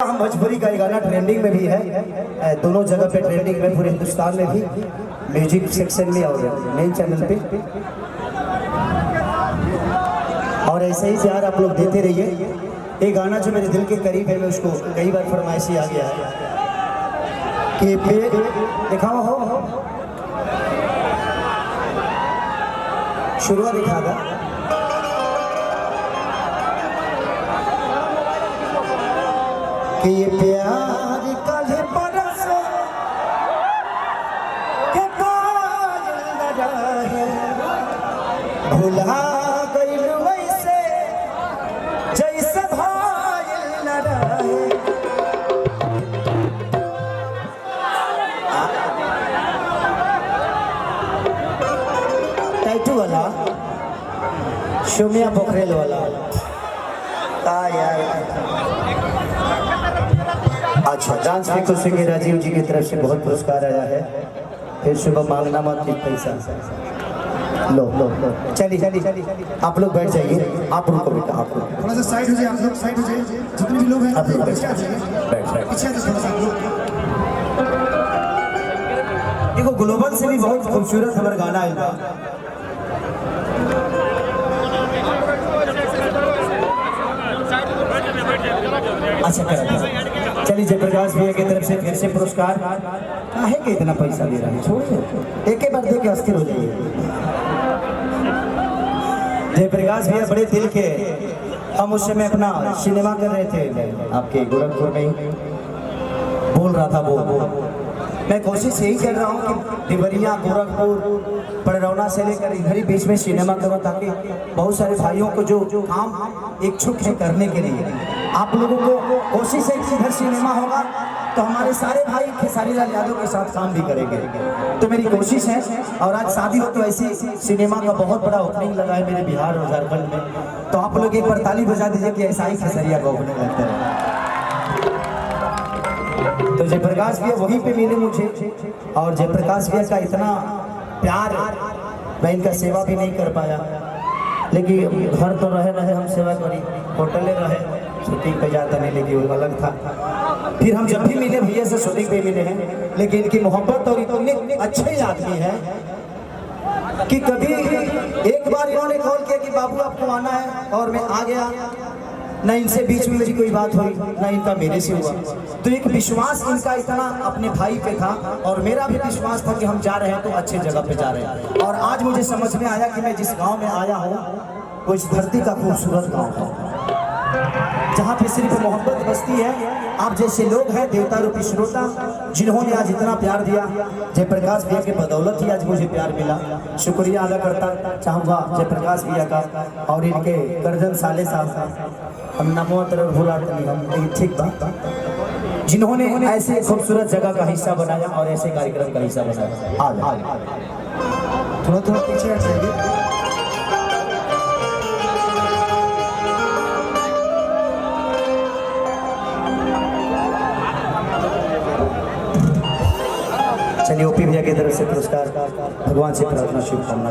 हम भोजपुरी का ये गाना ट्रेंडिंग में भी है, दोनों जगह पे ट्रेंडिंग में, पूरे हिंदुस्तान में भी, म्यूजिक सेक्शन में और मेन चैनल पे। और ऐसे ही प्यार आप लोग देते रहिए। ये गाना जो मेरे दिल के करीब है, मैं उसको कई बार फरमाइशी आ गया है कि दिखाओ हो शुरुआत दिखा था कि ये प्यार कल बरस के कायल न रहे, भुला गइल वैसे जैसे भायल न रहे। टैटू वाला शोमिया पोखरेल वाला यार। अच्छा, डांस में खुशी के राजीव जी की तरफ से बहुत पुरस्कार आया है। फिर सुबह मांगना मत पैसा। लो लो लो, चलिए आप लोग बैठ जाइए। आप रुको बेटा, आप लोग थोड़ा सा साइड हो जाइए। आप लोग साइड हो जाइए, जितने भी लोग हैं आप लोग पीछे आ जाइए। पीछे आ जाइए थोड़ा सा। देखो, ग्लोबल से भी बहुत खूबसूरत हमारा गाना आएगा। अच्छा करा, चलिए जयप्रकाश भैया की तरफ से फिर से पुरस्कार। काहे के इतना पैसा दे रहा है, छोड़िए, एक बार दे के अस्थिर हो जाइए। जयप्रकाश भैया बड़े दिल के। हम उस समय अपना सिनेमा कर रहे थे आपके गोरखपुर में, बोल रहा था वो मैं कोशिश यही कर रहा हूँ कि देवरिया, गोरखपुर, पड़रौना से लेकर इधर ही बीच में सिनेमा करूँ, ताकि बहुत सारे भाइयों को जो काम इच्छुक है करने के लिए, आप लोगों को कोशिश है कि इधर सिनेमा होगा तो हमारे सारे भाई खेसारी लाल यादव के साथ काम भी करेंगे। तो मेरी कोशिश है, और आज शादी हो तो ऐसी सिनेमा का बहुत बड़ा ओपनिंग लगा है मेरे बिहार और झारखंड में। तो आप लोग एक बार ताली बजा दीजिए कि ऐसा ही खेसरिया का ओपनिंग लगता है। तो जयप्रकाश भैया वहीं पे मिले मुझे, और जयप्रकाश भैया का इतना प्यार, मैं इनका सेवा भी नहीं कर पाया, लेकिन घर तो रहे हम सेवा करी, होटले रहे, शूटिंग पे जाता नहीं, लेकिन वो अलग था। फिर हम जब भी मिले भैया से शूटिंग पे मिले हैं, लेकिन इनकी मोहब्बत और इतने अच्छे आदमी है कि कभी एक बार इन्होंने कॉल किया कि बाबू आपको आना है, और मैं आ गया। न इनसे बीच में मेरी कोई बात हुई, न इनका मेरे से हुआ। तो एक विश्वास इनका इतना अपने भाई पे था, और मेरा भी विश्वास था कि हम जा रहे हैं तो अच्छे जगह पे जा रहे हैं। और आज मुझे समझ में आया कि मैं जिस गांव में आया हूँ वो इस धरती का खूबसूरत गांव है, जहाँ पे सिर्फ मोहब्बत बसती है। आप जैसे लोग हैं देवता रूपी श्रोता, जिन्होंने आज इतना प्यार दिया। जयप्रकाश भैया के बदौलत ही आज मुझे प्यार मिला। शुक्रिया अदा करता चाहूँगा जयप्रकाश भैया का और इनके करजन साले साहब का। हम नमो तरफ भुलाते नहीं, हम ठीक बात, जिन्होंने ऐसे खूबसूरत जगह का हिस्सा बनाया और ऐसे कार्यक्रम का हिस्सा बनाया। आज थोड़ा पीछे आ जाइए। चलिए ओपी भैया की तरफ से पुरस्कार, भगवान से प्रार्थना, शुभकामना।